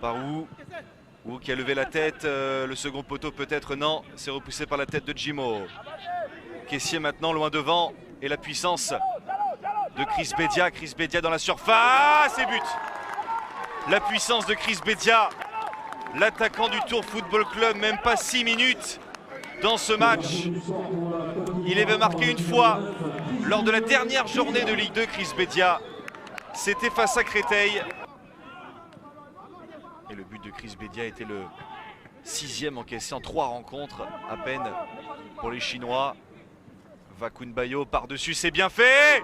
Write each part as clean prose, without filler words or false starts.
Par Wu. Wu qui a levé la tête. Le second poteau peut-être, non. C'est repoussé par la tête de Jimo. Caissier maintenant loin devant. Et la puissance de Chris Bedia. Chris Bedia dans la surface et but. La puissance de Chris Bedia. L'attaquant du Tours Football Club, même pas 6 minutes dans ce match. Il avait marqué une fois lors de la dernière journée de Ligue 2, Chris Bedia. C'était face à Créteil. Et le but de Chris Bedia était le 6e encaissé en 3 rencontres à peine pour les Chinois. Vakun Bayo par-dessus, c'est bien fait.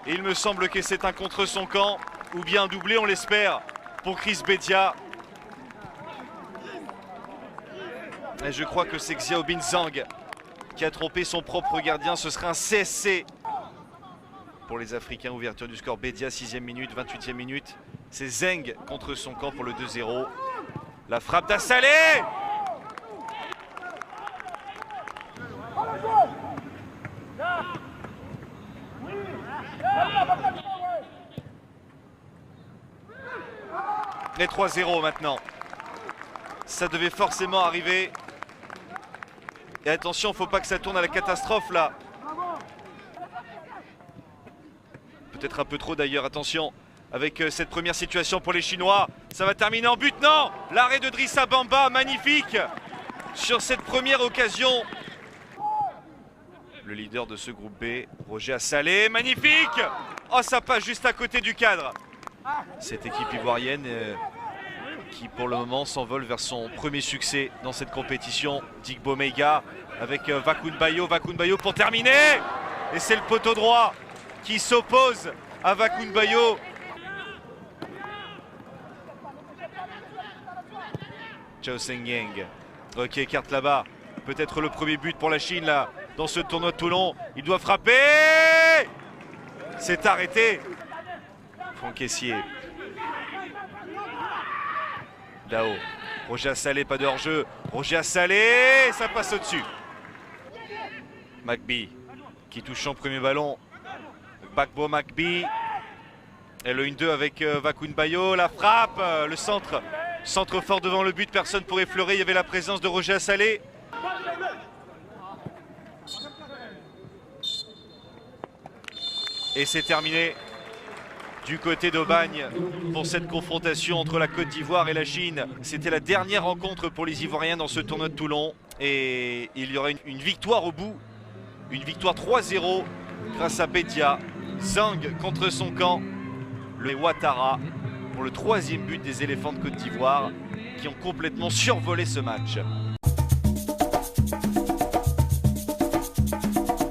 Et il me semble que c'est un contre son camp, ou bien un doublé, on l'espère, pour Chris Bedia. Et je crois que c'est Xiaobin Zhang qui a trompé son propre gardien. Ce serait un CSC pour les Africains. Ouverture du score, Bedia, 6e minute, 28e minute. C'est Zeng contre son camp pour le 2-0. La frappe d'Assalé. Et 3-0 maintenant. Ça devait forcément arriver. Et attention, faut pas que ça tourne à la catastrophe là. Peut-être un peu trop d'ailleurs, attention. Avec cette première situation pour les Chinois. Ça va terminer en but, non. L'arrêt de Drissa Bamba, magnifique. Sur cette première occasion. Le leader de ce groupe B, Roger Assalé, magnifique. Oh, ça passe juste à côté du cadre. Cette équipe ivoirienne qui pour le moment s'envole vers son premier succès dans cette compétition. Digbo Meiga avec Vakun Bayo pour terminer. Et c'est le poteau droit qui s'oppose à Vakun Bayo. Chao Seng-Yang. Ok, écarte là-bas. Peut-être le premier but pour la Chine là dans ce tournoi de Toulon. Il doit frapper. C'est arrêté. Franck Caissier. Dao. Roger Assalé, pas de hors-jeu. Roger Assalé, ça passe au-dessus. McBee qui touche son premier ballon. Bakbo McBee. Et le 1-2 avec Vakun Bayo. La frappe, le centre. Centre fort devant le but, personne pour effleurer. Il y avait la présence de Roger Assalé. Et c'est terminé du côté d'Aubagne pour cette confrontation entre la Côte d'Ivoire et la Chine. C'était la dernière rencontre pour les Ivoiriens dans ce tournoi de Toulon. Et il y aura une victoire au bout. Une victoire 3-0 grâce à Bedia. Zhang contre son camp. Le Ouattara pour le 3e but des éléphants de Côte d'Ivoire qui ont complètement survolé ce match.